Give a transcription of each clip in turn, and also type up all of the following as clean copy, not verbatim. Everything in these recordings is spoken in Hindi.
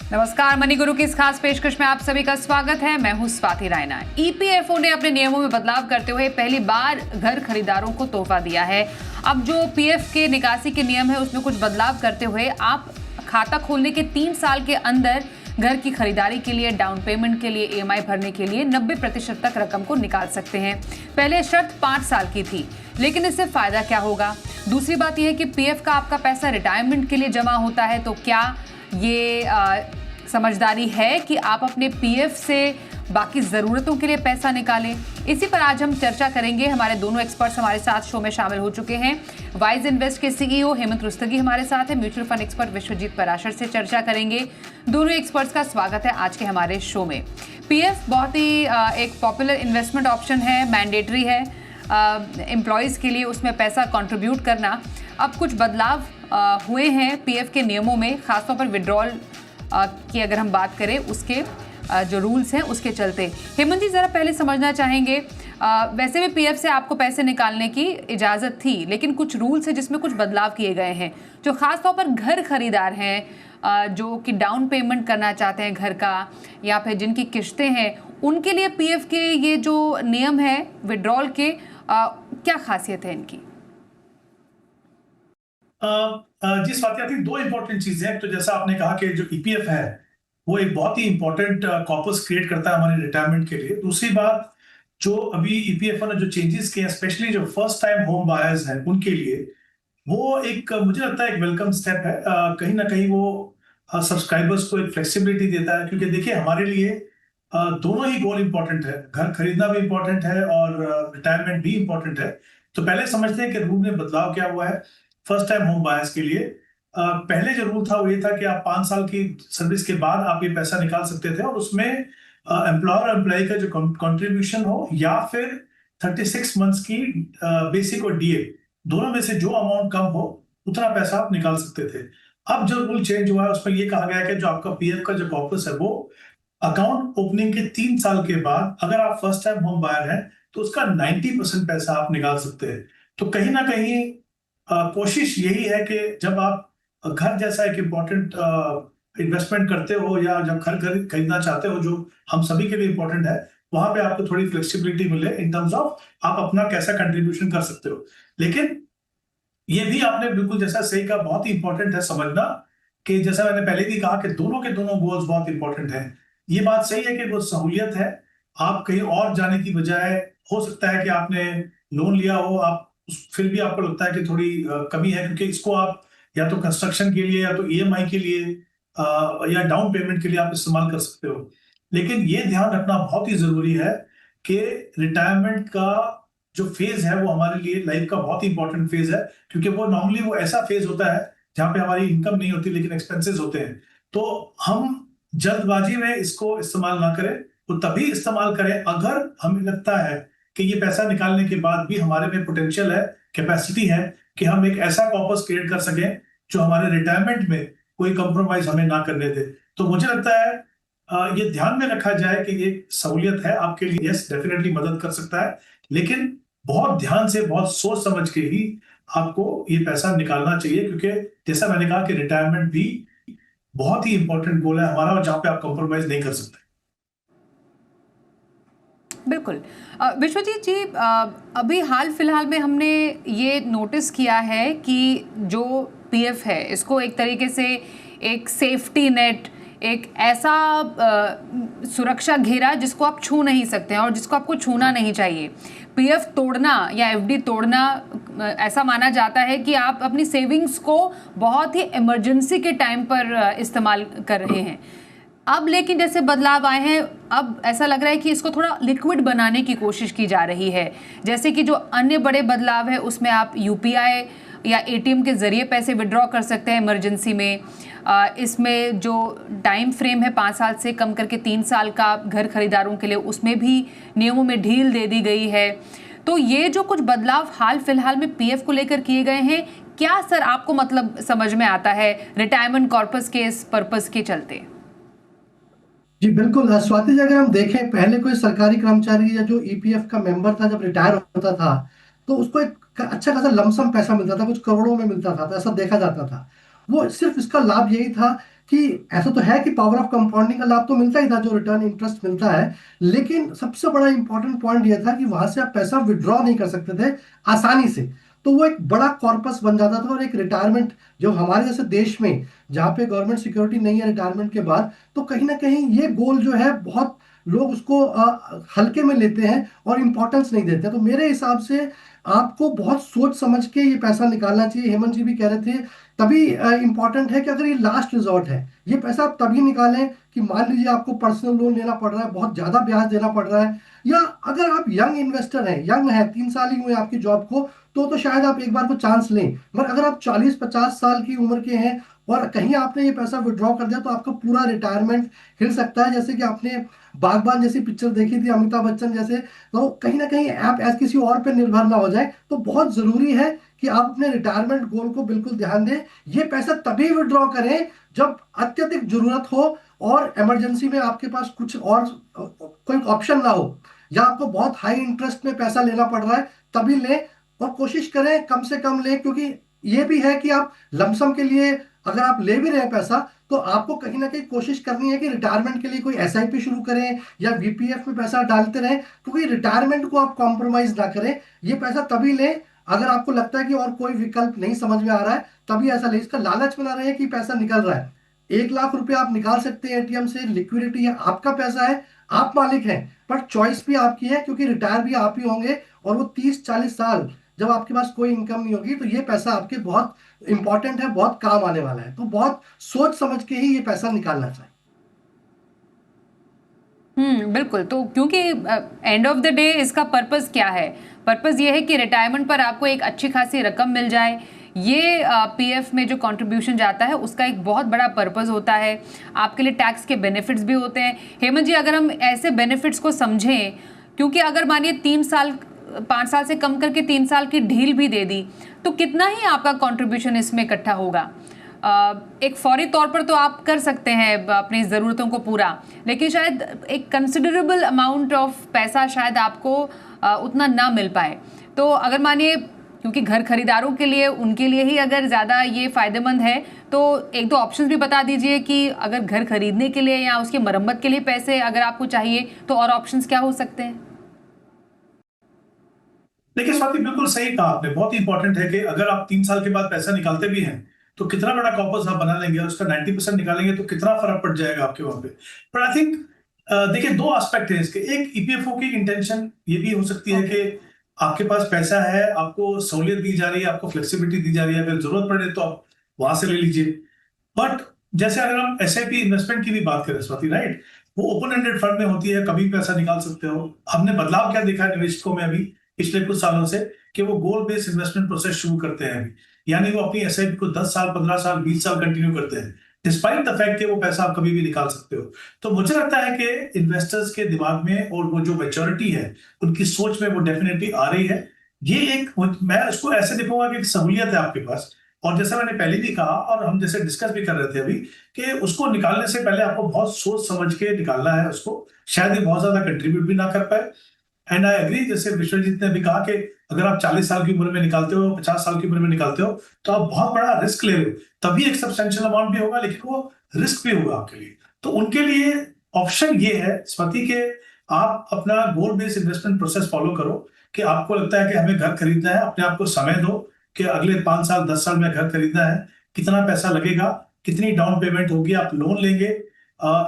नमस्कार, मनी गुरु की इस खास पेशकश में आप सभी का स्वागत है। मैं हूं स्वाति रायना। ईपीएफओ ने अपने नियमों में बदलाव करते हुए पहली बार घर खरीदारों को तोहफा दिया है। अब जो पीएफ के निकासी के नियम है उसमें कुछ बदलाव करते हुए आप खाता खोलने के 3 साल के अंदर घर की खरीदारी के लिए, डाउन पेमेंट के लिए, ईएमआई भरने के लिए 90% तक रकम को निकाल सकते हैं। पहले शर्त 5 साल की थी, लेकिन इससे फायदा क्या होगा? दूसरी बात यह है कि पीएफ का आपका पैसा रिटायरमेंट के लिए जमा होता है, तो क्या ये समझदारी है कि आप अपने पीएफ से बाकी ज़रूरतों के लिए पैसा निकालें? इसी पर आज हम चर्चा करेंगे। हमारे दोनों एक्सपर्ट्स हमारे साथ शो में शामिल हो चुके हैं। वाइज इन्वेस्ट के सीईओ हेमंत रुस्तगी हमारे साथ है। Mutual fund expert Vishwajeet Parashar से चर्चा करेंगे। दोनों एक्सपर्ट्स का स्वागत है आज के हमारे शो में। पीएफ बहुत ही एक पॉपुलर इन्वेस्टमेंट ऑप्शन है, मैंडेटरी है एम्प्लॉयज़ के लिए उसमें पैसा कंट्रीब्यूट करना। अब कुछ बदलाव हुए हैं पीएफ के नियमों में, खासतौर पर विड्रॉल की अगर हम बात करें उसके जो रूल्स हैं उसके चलते। हेमंत जी, ज़रा पहले समझना चाहेंगे, वैसे भी पीएफ से आपको पैसे निकालने की इजाज़त थी, लेकिन कुछ रूल्स हैं जिसमें कुछ बदलाव किए गए हैं। जो ख़ास तौर पर घर खरीदार हैं जो कि डाउन पेमेंट करना चाहते हैं घर का, या फिर जिनकी किस्तें हैं, उनके लिए पीएफ के ये जो नियम है विड्रॉल के, क्या खासियत है इनकी? जी स्वाति, 2 इंपॉर्टेंट चीजें हैं। तो जैसा आपने कहा कि जो ईपीएफ है वो एक बहुत ही इंपॉर्टेंट कॉर्पस क्रिएट करता है हमारे रिटायरमेंट के लिए। दूसरी बात, जो अभी ईपीएफ ने जो चेंजेस किए हैं, स्पेशली जो फर्स्ट टाइम होम बायर्स हैं उनके लिए, वो एक मुझे लगता है एक वेलकम स्टेप है। कहीं ना कहीं वो सब्सक्राइबर्स को एक फ्लेक्सिबिलिटी देता है, क्योंकि देखिए हमारे लिए दोनों ही गोल इंपॉर्टेंट है। घर खरीदना भी इंपॉर्टेंट है और रिटायरमेंट भी इंपॉर्टेंट है। तो पहले समझते हैं कि रूल में बदलाव क्या हुआ है फर्स्ट टाइम होम बायर्स के लिए। पहले जो रूल था वो ये था कि आप 5 साल की सर्विस के बाद आप ये पैसा निकाल सकते थे, और उसमें एम्प्लॉयर और एम्प्लॉय का जो कंट्रीब्यूशन हो या फिर 36 मंथ्स की बेसिक और डीए, दोनों में से जो अमाउंट कम हो उतना पैसा आप निकाल सकते थे। अब जो रूल चेंज हुआ है उसमें ये कहा गया है कि जो आपका पीएफ का जो कॉर्पस है वो अकाउंट ओपनिंग के 3 साल के बाद, अगर आप फर्स्ट टाइम होम बायर हैं तो उसका 90% पैसा आप निकाल सकते हैं। तो कहीं ना कहीं कोशिश यही है कि जब आप घर जैसा एक इम्पोर्टेंट इन्वेस्टमेंट करते हो या जब घर खरीदना चाहते हो, जो हम सभी के लिए इम्पोर्टेंट है, वहां पे आपको थोड़ी फ्लेक्सिबिलिटी मिले इन टर्म्स ऑफ आप अपना कैसा कंट्रीब्यूशन कर सकते हो। लेकिन ये भी आपने बिल्कुल जैसा सही कहा, बहुत ही इंपॉर्टेंट है समझना कि जैसा मैंने पहले भी कहा कि दोनों के दोनों गोल्स बहुत इंपॉर्टेंट हैं। ये बात सही है कि वो सहूलियत है, आप कहीं और जाने की बजाय, हो सकता है कि आपने लोन लिया हो, आप फिर भी आपको लगता है कि थोड़ी कमी है, क्योंकि इसको आप या तो कंस्ट्रक्शन के लिए या तो ईएमआई के लिए या डाउन पेमेंट के लिए आप इस्तेमाल कर सकते हो। लेकिन ये ध्यान रखना बहुत ही जरूरी है कि रिटायरमेंट का जो फेज है वो हमारे लिए लाइफ का बहुत ही इंपॉर्टेंट फेज है, क्योंकि वो नॉर्मली वो ऐसा फेज होता है जहां पे हमारी इनकम नहीं होती लेकिन एक्सपेंसेस होते हैं। तो हम जल्दबाजी में इसको इस्तेमाल ना करें, वो तभी इस्तेमाल करें अगर हमें लगता है कि ये पैसा निकालने के बाद भी हमारे में पोटेंशियल है, कैपेसिटी है कि हम एक ऐसा कॉर्पस क्रिएट कर सकें जो हमारे रिटायरमेंट में कोई कंप्रोमाइज हमें ना करने दे। तो मुझे लगता है ये ध्यान में रखा जाए कि ये सहूलियत है आपके लिए, यस डेफिनेटली मदद कर सकता है, लेकिन बहुत ध्यान से, बहुत सोच समझ के ही आपको ये पैसा निकालना चाहिए, क्योंकि जैसा मैंने कहा कि रिटायरमेंट भी बहुत ही इंपॉर्टेंट गोल है हमारा, और जहां पे आप कंप्रोमाइज नहीं कर सकते। बिल्कुल। विश्वजीत जी, अभी हाल फिलहाल में हमने ये नोटिस किया है कि जो पीएफ है इसको एक तरीके से एक सेफ्टी नेट, एक ऐसा सुरक्षा घेरा जिसको आप छू नहीं सकते हैं और जिसको आपको छूना नहीं चाहिए। पीएफ तोड़ना या एफडी तोड़ना ऐसा माना जाता है कि आप अपनी सेविंग्स को बहुत ही इमरजेंसी के टाइम पर इस्तेमाल कर रहे हैं। अब लेकिन जैसे बदलाव आए हैं, अब ऐसा लग रहा है कि इसको थोड़ा लिक्विड बनाने की कोशिश की जा रही है। जैसे कि जो अन्य बड़े बदलाव है उसमें आप यूपीआई या एटीएम के ज़रिए पैसे विड्रॉ कर सकते हैं इमरजेंसी में। इसमें जो टाइम फ्रेम है 5 साल से कम करके 3 साल का घर खरीदारों के लिए, उसमें भी नियमों में ढील दे दी गई है। तो ये जो कुछ बदलाव हाल फिलहाल में पीएफ को लेकर किए गए हैं, क्या सर आपको मतलब समझ में आता है रिटायरमेंट कॉर्पस के इस पर्पस के चलते? जी बिल्कुल स्वाति जी, अगर हम देखें, पहले कोई सरकारी कर्मचारी या जो ईपीएफ का मेंबर था जब रिटायर होता था तो उसको एक अच्छा खासा लमसम पैसा मिलता था, कुछ करोड़ों में मिलता था, तो ऐसा देखा जाता था। वो सिर्फ इसका लाभ यही था कि ऐसा तो है कि पावर ऑफ कंपाउंडिंग का लाभ तो मिलता ही था, जो रिटर्न इंटरेस्ट मिलता है, लेकिन सबसे बड़ा इंपॉर्टेंट पॉइंट ये था कि वहां से आप पैसा विड्रॉ नहीं कर सकते थे आसानी से। तो वो एक बड़ा कॉर्पस बन जाता था, और एक रिटायरमेंट जो हमारे जैसे देश में जहाँ पे गवर्नमेंट सिक्योरिटी नहीं है रिटायरमेंट के बाद, तो कहीं ना कहीं ये गोल जो है बहुत लोग उसको हल्के में लेते हैं और इम्पोर्टेंस नहीं देते। तो मेरे हिसाब से आपको बहुत सोच समझ के ये पैसा निकालना चाहिए। हेमंत जी भी कह रहे थे, तभी इंपॉर्टेंट है कि अगर ये लास्ट रिजॉर्ट है, ये पैसा आप तभी निकालें कि मान लीजिए आपको पर्सनल लोन लेना पड़ रहा है, बहुत ज्यादा ब्याज देना पड़ रहा है, या अगर आप यंग इन्वेस्टर हैं, यंग है, 3 साल ही हुए आपकी जॉब को, तो शायद आप एक बार को चांस लें। मगर अगर आप 40-50 साल की उम्र के हैं और कहीं आपने ये पैसा विड्रॉ कर दिया, तो आपका पूरा रिटायरमेंट हिल सकता है। जैसे कि आपने बागबान जैसी पिक्चर देखी थी, अमिताभ बच्चन जैसे, तो कहीं ना कहीं आप ऐसे किसी और पे निर्भर ना हो जाए। तो बहुत जरूरी है कि आप अपने रिटायरमेंट गोल को बिल्कुल ध्यान दें। ये पैसा तभी विड्रॉ करें जब अत्यधिक जरूरत हो और इमरजेंसी में आपके पास कुछ और कोई ऑप्शन ना हो, या आपको बहुत हाई इंटरेस्ट में पैसा लेना पड़ रहा है, तभी लें। और कोशिश करें कम से कम लें, क्योंकि ये भी है कि आप लमसम के लिए अगर आप ले भी रहे हैं पैसा, तो आपको कहीं ना कहीं कोशिश करनी है कि रिटायरमेंट के लिए कोई एसआईपी शुरू करें या वीपीएफ में पैसा डालते रहें, क्योंकि रिटायरमेंट को आप कॉम्प्रोमाइज ना करें। ये पैसा तभी लें अगर आपको लगता है कि और कोई विकल्प नहीं समझ में आ रहा है, तभी ऐसा लें। इसका लालच में ना रहे कि पैसा निकल रहा है। 1 लाख रुपए आप निकाल सकते हैं एटीएम से, लिक्विडिटी है, आपका पैसा है, आप मालिक हैं, पर चॉइस भी आपकी है, क्योंकि रिटायर भी आप ही होंगे। और वो 30-40 साल जब आपके पास कोई इनकम नहीं होगी, तो ये पैसा आपके बहुत इंपॉर्टेंट है, बहुत काम आने वाला है। तो बहुत सोच समझ के ही ये पैसा निकालना चाहिए। बिल्कुल। तो क्योंकि एंड ऑफ द डे इसका पर्पस क्या है? पर्पस ये है कि रिटायरमेंट पर आपको एक अच्छी खासी रकम मिल जाए। ये पीएफ में जो कंट्रीब्यूशन जाता है उसका एक बहुत बड़ा पर्पस होता है। आपके लिए टैक्स के बेनिफिट्स भी होते हैं। हेमंत जी, अगर हम ऐसे बेनिफिट्स को समझें, क्योंकि अगर मानिए 3 साल 5 साल से कम करके 3 साल की ढील भी दे दी, तो कितना ही आपका कंट्रीब्यूशन इसमें इकट्ठा होगा? एक फौरी तौर पर तो आप कर सकते हैं अपनी ज़रूरतों को पूरा, लेकिन शायद एक कंसिडरेबल अमाउंट ऑफ पैसा शायद आपको उतना ना मिल पाए। तो अगर मानिए, क्योंकि घर खरीदारों के लिए, उनके लिए ही अगर ज़्यादा ये फ़ायदेमंद है, तो एक दो ऑप्शंस भी बता दीजिए कि अगर घर खरीदने के लिए या उसकी मरम्मत के लिए पैसे अगर आपको चाहिए, तो और ऑप्शंस क्या हो सकते हैं? देखिए स्वाति, बिल्कुल सही कहा आपने। बहुत ही इंपॉर्टेंट है कि अगर आप 3 साल के बाद पैसा निकालते भी हैं, तो कितना बड़ा कॉर्पस आप बना लेंगे और उसका 90% निकालेंगे तो कितना फर्क पड़ जाएगा आपके वहां पे। पर आई थिंक देखिए, दो एस्पेक्ट है इसके। एक, ईपीएफओ की इंटेंशन ये भी हो सकती है कि आपके पास पैसा है, आपको सहूलियत दी जा रही है, आपको फ्लेक्सिबिलिटी दी जा रही है, अगर जरूरत पड़े तो आप वहां से ले लीजिए। बट जैसे अगर हम एसआईपी इन्वेस्टमेंट की भी बात करें स्वाति, राइट, वो ओपन एंडेड फंड में होती है, कभी पैसा निकाल सकते हो। हमने बदलाव क्या देखा है निवेशकों में अभी पिछले कुछ सालों से, कि वो गोल बेस्ड इन्वेस्टमेंट प्रोसेस शुरू करते हैं अभी। यानी वो अपनी एसआईपी को 10 साल, 15 साल, 20 साल कंटिन्यू करते हैं, डिस्पाइट द फैक्ट कि वो पैसा आप कभी भी निकाल सकते हो। तो मुझे लगता है कि इन्वेस्टर्स के दिमाग में और वो जो मेच्योरिटी है उनकी सोच में वो डेफिनेटली आ रही है। ये एक, मैं उसको ऐसे देखूंगा कि एक सहूलियत है आपके पास। और जैसा मैंने पहले भी कहा और हम जैसे डिस्कस भी कर रहे थे अभी, कि उसको निकालने से पहले आपको बहुत सोच समझ के निकालना है उसको। शायद ये बहुत ज्यादा कंट्रीब्यूट भी ना कर पाए। एंड आई एग्री, जैसे विश्वजीत ने भी कहा कि अगर आप 40 साल की उम्र में निकालते हो, 50 साल की उम्र में निकालते हो, तो आप बहुत बड़ा रिस्क ले रहे हो। तभी एक सब्सटेंशियल अमाउंट भी होगा, लेकिन वो रिस्क भी होगा आपके लिए। तो उनके लिए ऑप्शन ये है स्वाति, के आप अपना गोल बेस्ड इन्वेस्टमेंट प्रोसेस फॉलो करो। कि आपको लगता है कि हमें घर खरीदना है, अपने आप को समय दो कि अगले 5 साल 10 साल में घर खरीदना है, कितना पैसा लगेगा, कितनी डाउन पेमेंट होगी, आप लोन लेंगे।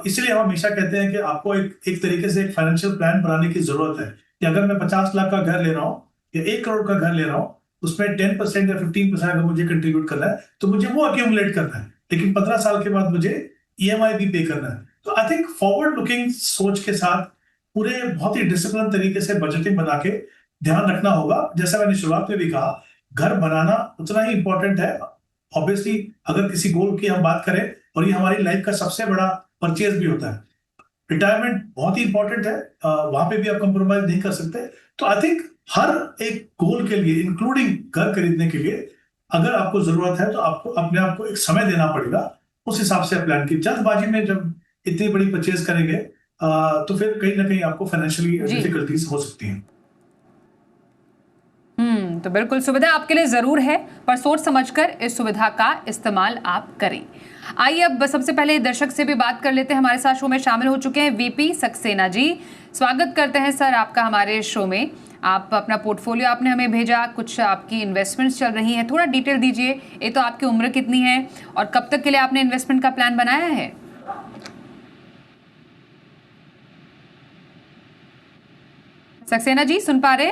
इसलिए हम हमेशा कहते हैं कि आपको एक तरीके से एक फाइनेंशियल प्लान बनाने की जरूरत है। कि अगर मैं 50 लाख का घर ले रहा हूँ या 1 करोड़ का घर ले रहा हूँ, उसमें 10% या 15% अगर मुझे कंट्रीब्यूट करना है, तो मुझे वो अक्यूमुलेट करना है। लेकिन 15 साल के बाद मुझे ईएमआई भी पे करना है। तो आई थिंक फॉरवर्ड लुकिंग सोच के साथ पूरे बहुत ही डिसिप्लिन तरीके से बजटिंग बना के ध्यान रखना होगा। जैसा मैंने शुरुआत में भी कहा, घर बनाना उतना ही इंपॉर्टेंट है। ऑब्वियसली अगर किसी गोल की हम बात करें, और ये हमारी लाइफ का सबसे बड़ा परचेज भी होता है, रिटायरमेंट बहुत ही इंपॉर्टेंट है, वहां पे भी आप कंप्रोमाइज नहीं कर सकते। तो आई थिंक हर एक गोल के लिए, इंक्लूडिंग घर खरीदने के लिए, अगर आपको जरूरत है तो आपको अपने आप को एक समय देना पड़ेगा। उस हिसाब से प्लान की। जल्दबाजी में जब इतनी बड़ी परचेज करेंगे, तो फिर कहीं ना कहीं आपको फाइनेंशियली डिफिकल्टीज हो सकती हैं। तो बिल्कुल सुविधा आपके लिए जरूर है, पर सोच समझकर इस सुविधा का इस्तेमाल आप करें। आइए अब सबसे पहले दर्शक से भी बात कर लेते हैं। हमारे साथ शो में शामिल हो चुके हैं वीपी सक्सेना जी। स्वागत करते हैं सर आपका हमारे शो में। आप अपना पोर्टफोलियो आपने हमें भेजा, कुछ आपकी इन्वेस्टमेंट्स चल रही हैं, थोड़ा डिटेल दीजिए। ये तो आपकी उम्र कितनी है और कब तक के लिए आपने इन्वेस्टमेंट का प्लान बनाया है? सक्सेना जी सुन पा रहे?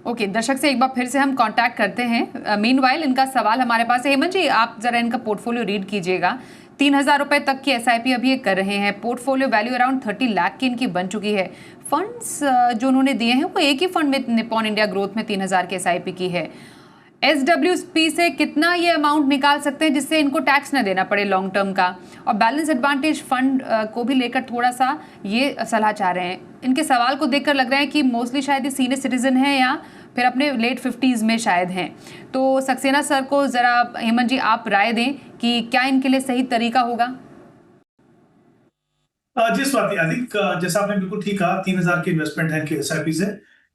ओके, दर्शक से एक बार फिर से हम कांटेक्ट करते हैं। मीनवाइल इनका सवाल हमारे पास है। हेमंत जी, आप जरा इनका पोर्टफोलियो रीड कीजिएगा। 3,000 रुपए तक की एसआईपी अभी ये कर रहे हैं। पोर्टफोलियो वैल्यू अराउंड 30 लाख की इनकी बन चुकी है। फंड्स जो उन्होंने दिए हैं वो एक ही फंड में निप्पॉन इंडिया ग्रोथ में 3,000 की एसआईपी की है। एसडब्ल्यूपी से कितना ये अमाउंट निकाल सकते हैं जिससे इनको टैक्स न देना पड़े लॉन्ग टर्म का? और बैलेंस एडवांटेज फंड को भी लेकर थोड़ा सा ये सलाह चाह रहे हैं। इनके सवाल को देखकर लग रहा है कि मोस्टली शायद ये सीनियर सिटीजन है या फिर अपने लेट 50s में शायद हैं। तो सक्सेना सर को जरा हेमंत जी आप राय दें कि क्या इनके लिए सही तरीका होगा? जी स्वाति, अधिक जैसा आपने बिल्कुल ठीक कहा, 3,000 की इन्वेस्टमेंट है कि एसआईपी से।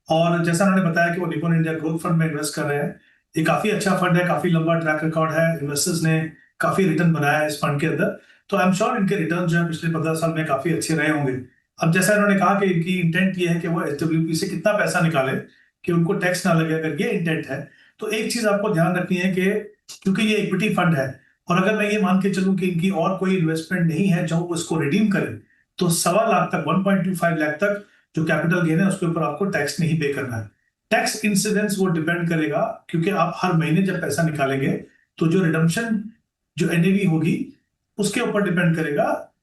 और जैसा उन्होंने बताया कि वो निप्पॉन इंडिया ग्रोथ फंड में इन्वेस्ट कर रहे हैं। ये काफी अच्छा फंड है, काफी लंबा ट्रैक रिकॉर्ड है, इन्वेस्टर्स ने काफी रिटर्न बनाया है इस फंड के अंदर। तो आई एम श्योर इनके रिटर्न जो है पिछले 15 साल में काफी अच्छे रहे होंगे। अब जैसा इन्होंने कहा कि इनकी इंटेंट ये है कि वो एसडब्ल्यूपी से कितना पैसा निकाले कि उनको टैक्स ना लगे, अगर ये इंटेंट है तो एक चीज आपको ध्यान रखनी है कि क्योंकि ये इक्विटी फंड है और अगर मैं ये मान के चलूं कि इनकी और कोई इन्वेस्टमेंट नहीं है जो उसको रिडीम करे, तो 1.25 लाख तक 1.25 लाख तक जो कैपिटल गेन है उसके ऊपर आपको टैक्स नहीं पे करना है। टैक्स इंसिडेंस वो डिपेंड करेगा क्योंकि आप हर महीने जब पैसा निकालेंगे तो जो रिडम्पशन जो एनएवी होगी उसके ऊपर डिपेंड करेगा।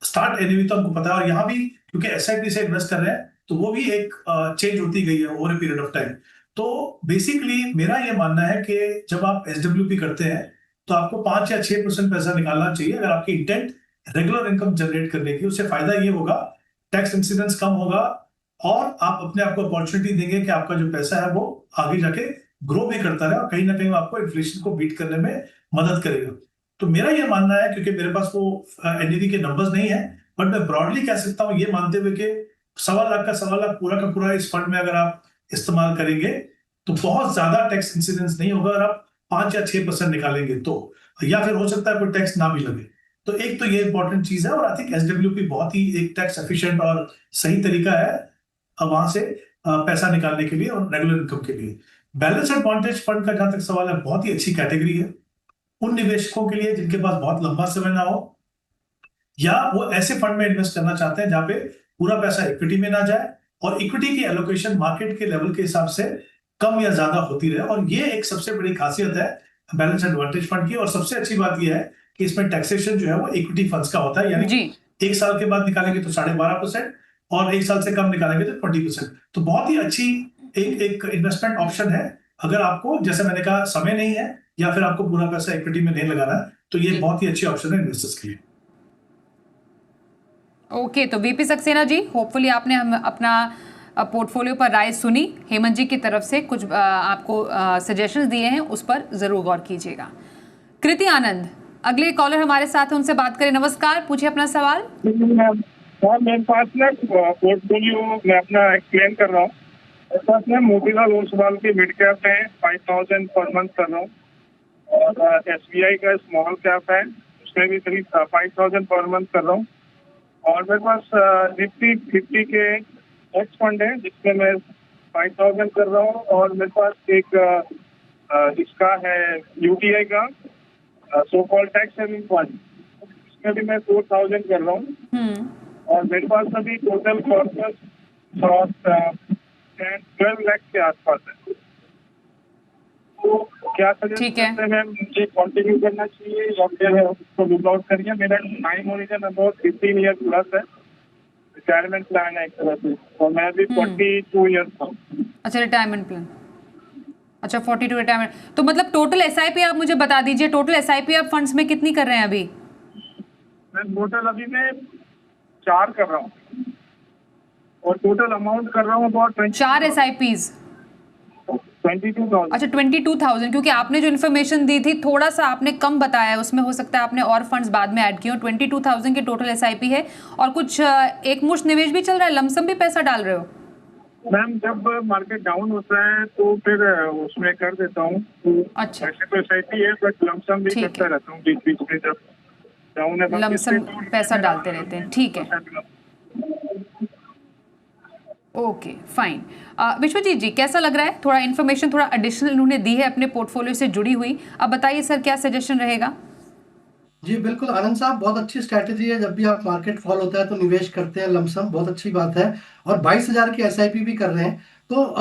स्टार्ट एनएवी तो हमको पता है, और यहाँ भी क्योंकि एसआईपी से इन्वेस्ट कर रहे हैं तो वो भी एक चेंज होती गई है over a period of time. तो बेसिकली मेरा ये मानना है कि जब आप एसडब्ल्यूपी करते हैं तो आपको 5 या 6% पैसा निकालना चाहिए अगर आपकी इंटेंट रेगुलर इनकम जनरेट करने की। उससे फायदा ये होगा, टैक्स इंसिडेंस कम होगा और आप अपने आप को अपॉर्चुनिटी देंगे कि आपका जो पैसा है वो आगे जाके ग्रो भी करता रहे और कहीं ना कहीं आपको इन्फ्लेशन को बीट करने में मदद करेगा। तो मेरा ये मानना है, क्योंकि मेरे पास वो एनएवी के नंबर्स नहीं है, बट मैं ब्रॉडली कह सकता हूँ ये मानते हुए कि 1.25 लाख का 1.25 लाख पूरा का पूरा इस फंड में अगर आप इस्तेमाल करेंगे तो बहुत ज्यादा टैक्स इंसिडेंस नहीं होगा। अगर आप 5 या 6% निकालेंगे तो, या फिर हो सकता है कोई टैक्स ना भी लगे। तो एक तो ये इंपॉर्टेंट चीज है, और आई थिंक एसडब्ल्यूपी बहुत ही एक टैक्स एफिशिएंट और सही तरीका है वहां से पैसा निकालने के लिए और रेगुलर इनकम के लिए। बैलेंस एडवांटेज फंड का जहां तक सवाल है, बहुत ही अच्छी कैटेगरी है उन निवेशकों के लिए जिनके पास बहुत लंबा समय ना हो या वो ऐसे फंड में इन्वेस्ट करना चाहते हैं जहां पे पूरा पैसा इक्विटी में ना जाए और इक्विटी की एलोकेशन मार्केट के लेवल के हिसाब से कम या ज्यादा होती रहे। और ये एक सबसे बड़ी खासियत है बैलेंस एडवांटेज फंड की। और सबसे अच्छी बात यह है कि इसमें टैक्सेशन जो है वो इक्विटी फंड्स का होता है, यानी 1 साल के बाद निकालेंगे तो 12.5% और 1 साल से कम निकालेंगे तो 20%। तो बहुत ही अच्छी एक इन्वेस्टमेंट ऑप्शन है अगर आपको, जैसे मैंने कहा, समय नहीं है या फिर आपको पूरा पैसा इक्विटी में नहीं लगाना है, तो ये बहुत ही अच्छी ऑप्शन है इन्वेस्टर्स के लिए। ओके, तो वीपी सक्सेना जी, होपफुली आपने हम अपना पोर्टफोलियो पर राय सुनी। हेमंत जी की तरफ से कुछ आपको सजेशंस दिए हैं, उस पर जरूर गौर कीजिएगा। कृति आनंद अगले कॉलर हमारे साथ हैं, उनसे बात करें। नमस्कार, पूछिए अपना सवाल। मेरे पास ना पोर्टफोलियो मैं अपना एक्सप्लेन कर रहा हूँ। मेरे पास ना मोतीलाल ओसवाल की मिड कैप है, 5,000 पर मंथ कर रहा हूँ, और एसबीआई का स्मॉल कैप है, उसमें भी करीब 5,000 पर मंथ कर रहा हूँ। और मेरे पास निफ्टी 50 के एक्स फंड है जिसमें मैं 5,000 कर रहा हूँ। और मेरे पास एक इसका है यूटीआई का so called tax saving fund, इसमें भी मैं 4,000 कर रहा हूँ। और मेरे पास अभी टोटल कॉर्पस 12 लाख के आसपास है। तो क्या सजेस्ट करते हैं, मुझे कंटिन्यू करना चाहिए या फिर उसको लुक आउट करिए? मेरा time horizon about 15 year plus है, रिटायरमेंट प्लान है एक तरह से, और मैं अभी 42 ईयर्स का हूँ। अच्छा, रिटायरमेंट प्लान, अच्छा 42 रिटायरमेंट। तो मतलब टोटल एसआईपी आप मुझे बता दीजिए, टोटल एसआईपी आप फंड्स में कितनी कर रहे हैं अभी? मैं टोटल अभी मैं 4 कर रहा हूँ और टोटल अमाउंट कर रहा हूँ अबाउट 4 एसआईपीज, 22,000। अच्छा 22,000, क्योंकि आपने जो इन्फॉर्मेशन दी थी थोड़ा सा आपने कम बताया है, उसमें हो सकता है आपने और फंड्स बाद में ऐड किए हो। 22,000 की टोटल एसआईपी है और कुछ एक मुश्त निवेश भी चल रहा है, लमसम भी पैसा डाल रहे हो? मैम जब मार्केट डाउन होता है तो फिर उसमें कर देता हूँ। तो अच्छा। वैसे तो एसआईपी है बट लमसम भी ठीक करता है। रहता हूँ बीच बीच में जब डाउन है। बस लमसम इससे तो पैसा डालते रहते हैं, ठीक है। Okay fine. विश्वजीत जी कैसा लग रहा है? थोड़ा इन्फॉर्मेशन थोड़ा एडिशनल उन्होंने दी है अपने पोर्टफोलियो से जुड़ी हुई। अब बताइए सर क्या सजेशन रहेगा? जी बिल्कुल आनंद साहब, बहुत अच्छी स्ट्रैटेजी है। जब भी आप मार्केट फॉल होता है तो निवेश करते हैं लमसम, बहुत अच्छी बात है। और 22,000 की एसआईपी भी कर रहे हैं। तो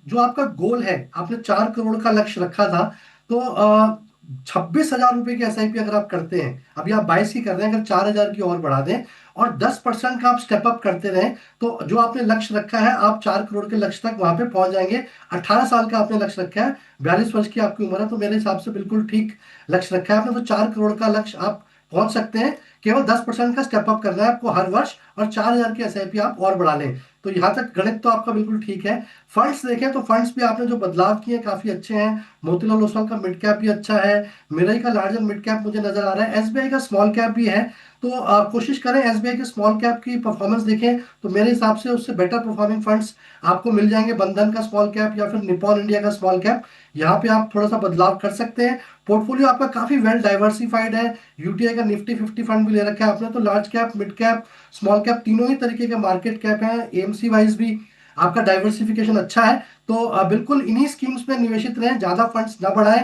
जो आपका गोल है, आपने 4 करोड़ का लक्ष्य रखा था, तो 26,000 रुपए की एसआईपी अगर आप करते हैं, अभी आप 22 की कर रहे हैं, अगर 4,000 की और बढ़ा दें और 10% का आप स्टेप अप करते रहें, तो जो आपने लक्ष्य रखा है आप 4 करोड़ के लक्ष्य तक वहां पे पहुंच जाएंगे। 18 साल का आपने लक्ष्य रखा है, 42 वर्ष की आपकी उम्र है, तो मेरे हिसाब से बिल्कुल ठीक लक्ष्य रखा है आपने। तो 4 करोड़ का लक्ष्य आप पहुंच सकते हैं। केवल 10% का स्टेप अप करना है आपको हर वर्ष, और 4,000 की एसआईपी आप और बढ़ा लें। तो यहाँ तक गणित तो आपका बिल्कुल ठीक है। फंड्स देखें तो फंड्स भी आपने जो बदलाव किए काफी अच्छे हैं। मोतीलाल ओसवाल का मिड कैप भी अच्छा है, मेराई का लार्जर मिड कैप मुझे नजर आ रहा है, एसबीआई का स्मॉल कैप भी है। तो कोशिश करें एसबीआई के स्मॉल कैप की परफॉर्मेंस देखें, तो मेरे हिसाब से उससे बेटर परफॉर्मिंग फंड्स आपको मिल जाएंगे। बंधन का स्मॉल कैप या फिर निपॉन इंडिया का स्मॉल कैप, यहाँ पे आप थोड़ा सा बदलाव कर सकते हैं। पोर्टफोलियो आपका काफी वेल डाइवर्सिफाइड है। यूटीआई का निफ्टी 50 फंड भी ले रखा है आपने, तो large cap, mid cap, small cap तीनों ही तरीके के मार्केट कैप है। एएमसी वाइज भी आपका डाइवर्सिफिकेशन अच्छा है। तो बिल्कुल इन्हीं स्कीम्स में निवेशित रहें, ज्यादा फंड्स ना बढ़ाएं,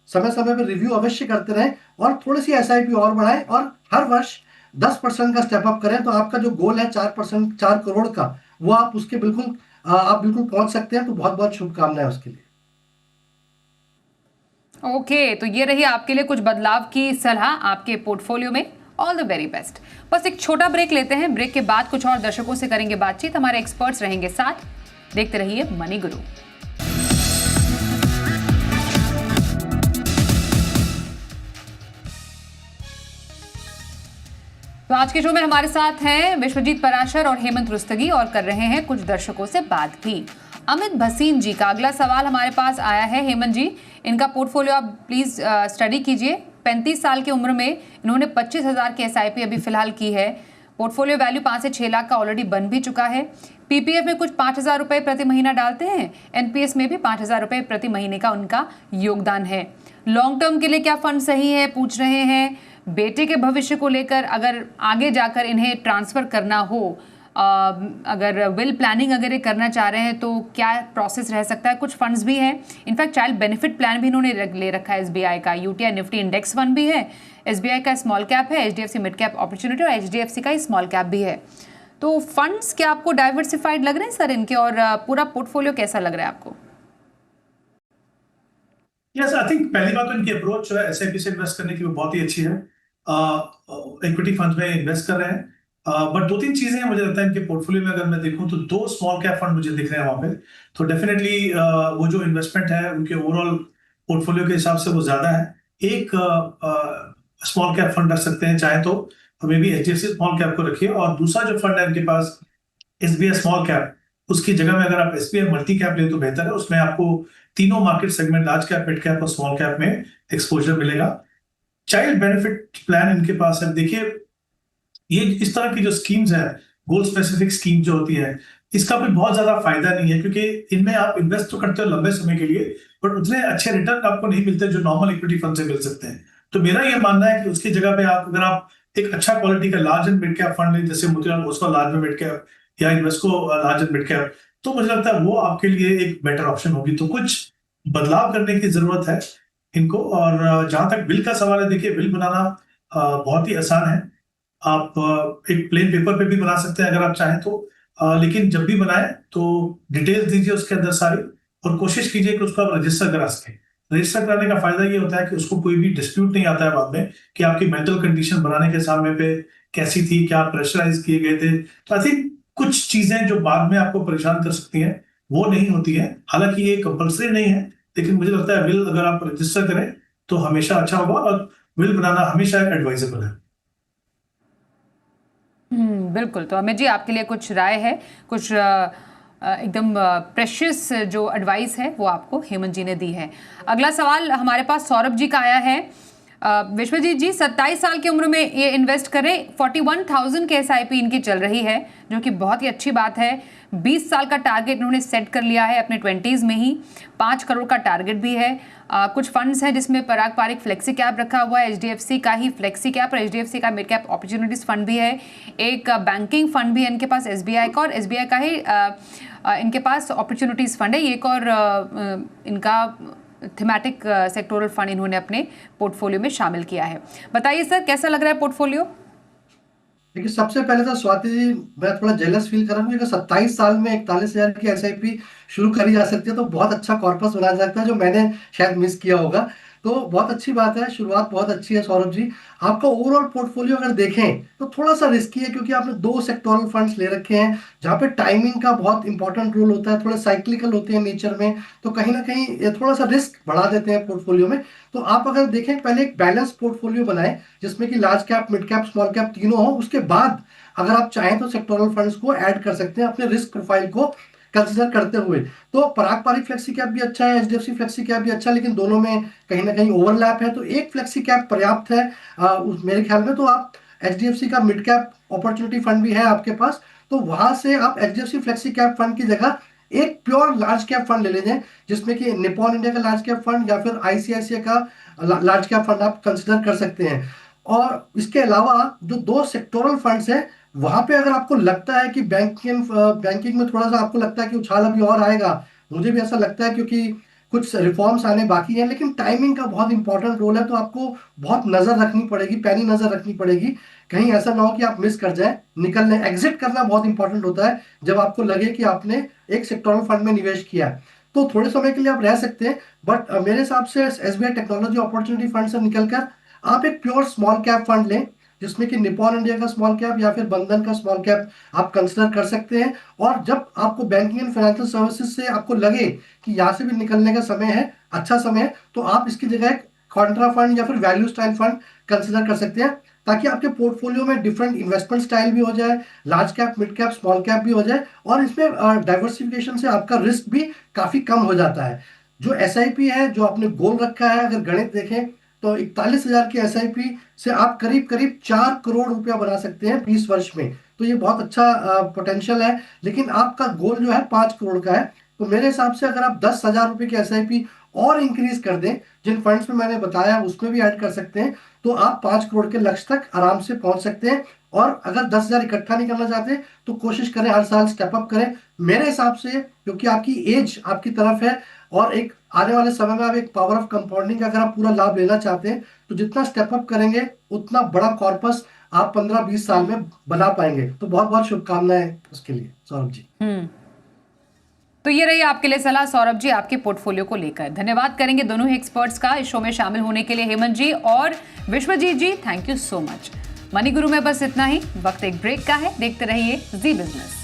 समय समय पर रिव्यू अवश्य करते रहें, और थोड़ी सी एसआईपी और बढ़ाएं, और हर वर्ष 10% का स्टेप अप करें। तो आपका जो गोल है 4%, 4 करोड़ का, वो आप उसके बिल्कुल आप बिल्कुल पहुंच सकते हैं। तो बहुत बहुत शुभकामनाएं उसके लिए। ओके तो ये रही आपके लिए कुछ बदलाव की सलाह आपके पोर्टफोलियो में। All the very best. बस एक छोटा ब्रेक लेते हैं, ब्रेक के बाद कुछ और दर्शकों से करेंगे बातचीत, हमारे एक्सपर्ट्स रहेंगे साथ। देखते रहिए मनी गुरु। तो आज के शो में हमारे साथ हैं विश्वजीत पराशर और हेमंत रुस्तगी, और कर रहे हैं कुछ दर्शकों से बात भी। अमित भसीन जी का अगला सवाल हमारे पास आया है। हेमंत जी, इनका पोर्टफोलियो आप प्लीज स्टडी कीजिए। 35 साल की उम्र में इन्होंने 25,000 की एसआईपी अभी फिलहाल की है। पोर्टफोलियो वैल्यू 5 से 6 लाख का ऑलरेडी बन भी चुका है। पीपीएफ में कुछ 5,000 रुपए प्रति महीना डालते हैं, एनपीएस में भी 5,000 रुपए प्रति महीने का उनका योगदान है। लॉन्ग टर्म के लिए क्या फंड सही है पूछ रहे हैं। बेटे के भविष्य को लेकर अगर आगे जाकर इन्हें ट्रांसफर करना हो, अगर विल प्लानिंग अगर ये करना चाह रहे हैं तो क्या प्रोसेस रह सकता है। कुछ फंड्स भी हैं, इनफैक्ट चाइल्ड बेनिफिट प्लान भी इन्होंने ले रखा है एसबीआई का। यूटीआई निफ्टी इंडेक्स फंड भी है, एसबीआई का स्मॉल कैप है, एचडीएफसी मिड कैप अपॉर्चुनिटी और एचडीएफसी का स्मॉल कैप भी है। तो फंड्स क्या आपको डाइवर्सिफाइड लग रहे हैं सर इनके, और पूरा पोर्टफोलियो कैसा लग रहा है आपको? यस, आई थिंक पहली बात तो इनकी अप्रोच जो है एसआईपी से इन्वेस्ट करने की वो बहुत ही अच्छी है। इक्विटी फंड में इन्वेस्ट कर रहे हैं, बट 2-3 चीजें हैं मुझे लगता है इनके पोर्टफोलियो में। अगर मैं देखूं तो 2 स्मॉल कैप फंड मुझे दिख रहे हैं वहां पे। तो डेफिनेटली वो जो इन्वेस्टमेंट है उनके ओवरऑल पोर्टफोलियो के हिसाब से वो ज्यादा है। एक स्मॉल कैप फंड रख सकते हैं चाहे तो may be HDFC small cap को रखिए, और दूसरा जो फंड है इनके पास एसबीआई स्मॉल कैप, उसकी जगह में अगर आप एसबीआई मल्टी कैप ले तो बेहतर है। उसमें आपको तीनों market segment, large cap, mid cap और स्मॉल कैप में एक्सपोजर मिलेगा। चाइल्ड बेनिफिट प्लान इनके पास है। देखिए ये इस तरह की जो स्कीम्स है, गोल स्पेसिफिक स्कीम जो होती है, इसका भी बहुत ज्यादा फायदा नहीं है, क्योंकि इनमें आप इन्वेस्ट तो करते हो लंबे समय के लिए, बट उतने अच्छे रिटर्न आपको नहीं मिलते जो नॉर्मल इक्विटी फंड से मिल सकते हैं। तो मेरा ये मानना है कि उसकी जगह पे आप, अगर आप एक अच्छा क्वालिटी का large and mid cap fund लें, जैसे Motilal Oswal large mid cap या Invesco large and mid cap, तो मुझे लगता है वो आपके लिए एक बेटर ऑप्शन होगी। तो कुछ बदलाव करने की जरूरत है इनको। और जहां तक बिल का सवाल है, देखिए बिल बनाना बहुत ही आसान है। आप एक प्लेन पेपर पे भी बना सकते हैं अगर आप चाहें तो, लेकिन जब भी बनाए तो डिटेल्स दीजिए उसके अंदर सारी, और कोशिश कीजिए कि उसको आप रजिस्टर करा सकें। रजिस्टर कराने का फायदा ये होता है कि उसको कोई भी डिस्प्यूट नहीं आता है बाद में कि आपकी मेंटल कंडीशन बनाने के समय पे कैसी थी, क्या प्रेशराइज किए गए थे। तो आई थिंक कुछ चीजें जो बाद में आपको परेशान कर सकती हैं वो नहीं होती है। हालांकि ये कंपल्सरी नहीं है, लेकिन मुझे लगता है विल अगर आप रजिस्टर करें तो हमेशा अच्छा होगा, और विल बनाना हमेशा एडवाइजेबल है। बिल्कुल। तो अमित जी आपके लिए कुछ राय है, कुछ एकदम प्रेशियस जो एडवाइस है वो आपको हेमंत जी ने दी है। अगला सवाल हमारे पास सौरभ जी का आया है। विश्वजीत जी 27 साल की उम्र में ये इन्वेस्ट करें, 41,000 के SIP इनकी चल रही है, जो कि बहुत ही अच्छी बात है। 20 साल का टारगेट इन्होंने सेट कर लिया है अपने 20s में ही। 5 करोड़ का टारगेट भी है। कुछ फंड्स हैं जिसमें पराग पारिक फ्लेक्सी कैप रखा हुआ है, HDFC का ही फ्लेक्सी कैप और HDFC का मिड कैप अपॉर्चुनिटीज फंड भी है। एक बैंकिंग फंड भी है इनके पास SBI का, और SBI का ही इनके पास अपॉर्चुनिटीज फंड है। एक और इनका थीमेटिक सेक्टोरल फंड इन्होंने अपने पोर्टफोलियो में शामिल किया है। बताइए सर, कैसा लग रहा है पोर्टफोलियो? देखिए, सबसे पहले तो स्वाति जी, मैं थोड़ा जेलस फील कर रहा हूँ क्योंकि 27 साल में 41,000 की SIP शुरू करी जा सकती है, तो बहुत अच्छा कॉर्पस बना सकता है, जो मैंने शायद मिस किया होगा। तो बहुत अच्छी बात है, शुरुआत बहुत अच्छी है सौरभ जी। आपका ओवरऑल पोर्टफोलियो अगर देखें तो थोड़ा सा रिस्की है, क्योंकि आपने 2 सेक्टोरल फंड्स ले रखे हैं जहाँ पे टाइमिंग का बहुत इंपॉर्टेंट रोल होता है, थोड़े साइक्लिकल होते हैं नेचर में, तो कहीं ना कहीं ये थोड़ा सा रिस्क बढ़ा देते हैं पोर्टफोलियो में। तो आप अगर देखें, पहले एक बैलेंस पोर्टफोलियो बनाएं जिसमें कि large cap, mid cap, small cap तीनों हो। उसके बाद अगर आप चाहें तो सेक्टोरल फंड्स को ऐड कर सकते हैं अपने रिस्क प्रोफाइल को कंसिडर करते हुए। तो पराग पारिक फ्लेक्सी कैप भी अच्छा है, HDFC फ्लेक्सी कैप भी अच्छा है, लेकिन दोनों में कहीं ना कहीं ओवरलैप है, तो एक फ्लेक्सी कैप पर्याप्त है मेरे ख्याल में। तो आप HDFC का मिड कैप अपॉर्चुनिटी फंड भी है आपके पास, तो वहां से आप HDFC फ्लेक्सी कैप फंड की जगह एक प्योर लार्ज कैप फंड ले लीजिए, जिसमें कि निप्पॉन इंडिया का लार्ज कैप फंड या फिर ICICI का लार्ज कैप फंड आप कंसिडर कर सकते हैं। और इसके अलावा जो 2 सेक्टोरल फंड्स हैं, वहां पे अगर आपको लगता है कि बैंकिंग में थोड़ा सा आपको लगता है कि उछाल अभी और आएगा, मुझे भी ऐसा लगता है, क्योंकि कुछ रिफॉर्म्स आने बाकी हैं, लेकिन टाइमिंग का बहुत इंपॉर्टेंट रोल है, तो आपको बहुत नजर रखनी पड़ेगी, पैनी नजर रखनी पड़ेगी, कहीं ऐसा ना हो कि आप मिस कर जाए। निकलने, एग्जिट करना बहुत इंपॉर्टेंट होता है जब आपको लगे कि आपने एक सेक्टोरल फंड में निवेश किया है। तो थोड़े समय के लिए आप रह सकते हैं, बट मेरे हिसाब से SBI टेक्नोलॉजी अपॉर्चुनिटी फंड से निकलकर आप एक प्योर स्मॉल कैप फंड लें, जिसमें कि निप्पॉन इंडिया का स्मॉल कैप या फिर बंधन का स्मॉल कैप आप कंसिडर कर सकते हैं। और जब आपको बैंकिंग एंड फाइनेंशियल सर्विसेज से आपको लगे कि यहाँ से भी निकलने का समय है, अच्छा समय है, तो आप इसकी जगह एक कॉन्ट्रा फंड या फिर वैल्यू स्टाइल फंड कंसिडर कर सकते हैं, ताकि आपके पोर्टफोलियो में डिफरेंट इन्वेस्टमेंट स्टाइल भी हो जाए, large cap, mid cap, small cap भी हो जाए, और इसमें डाइवर्सिफिकेशन से आपका रिस्क भी काफी कम हो जाता है। जो SIP है, जो आपने गोल रखा है, अगर गणित देखें तो 41,000 की SIP से आप करीब करीब 4 करोड़ रुपया बना सकते हैं 20 वर्ष में। तो ये बहुत अच्छा पोटेंशियल है, लेकिन आपका गोल जो है 5 करोड़ का है। तो मेरे हिसाब से अगर आप 10,000 रुपए की SIP और इंक्रीज कर दें, जिन फंड्स में मैंने बताया उसमें भी ऐड कर सकते हैं, तो आप 5 करोड़ के लक्ष्य तक आराम से पहुंच सकते हैं। और अगर 10,000 इकट्ठा नहीं करना चाहते तो कोशिश करें हर साल स्टेप अप करें। मेरे हिसाब से, क्योंकि आपकी एज आपकी तरफ है और एक आने वाले समय में आप एक पावर ऑफ कंपाउंडिंग का अगर आप पूरा लाभ लेना चाहते हैं, तो जितना स्टेप अप करेंगे उतना बड़ा कॉर्पस आप 15-20 साल में बना पाएंगे। तो बहुत बहुत शुभकामनाएं उसके लिए सौरभ जी। तो ये रही आपके लिए सलाह सौरभ जी, आपके पोर्टफोलियो को लेकर। धन्यवाद करेंगे दोनों ही एक्सपर्ट्स का इस शो में शामिल होने के लिए, हेमंत जी और Vishwajeet ji, thank you so much. Money Guru में बस इतना ही, वक्त एक ब्रेक का है, देखते रहिए जी बिजनेस।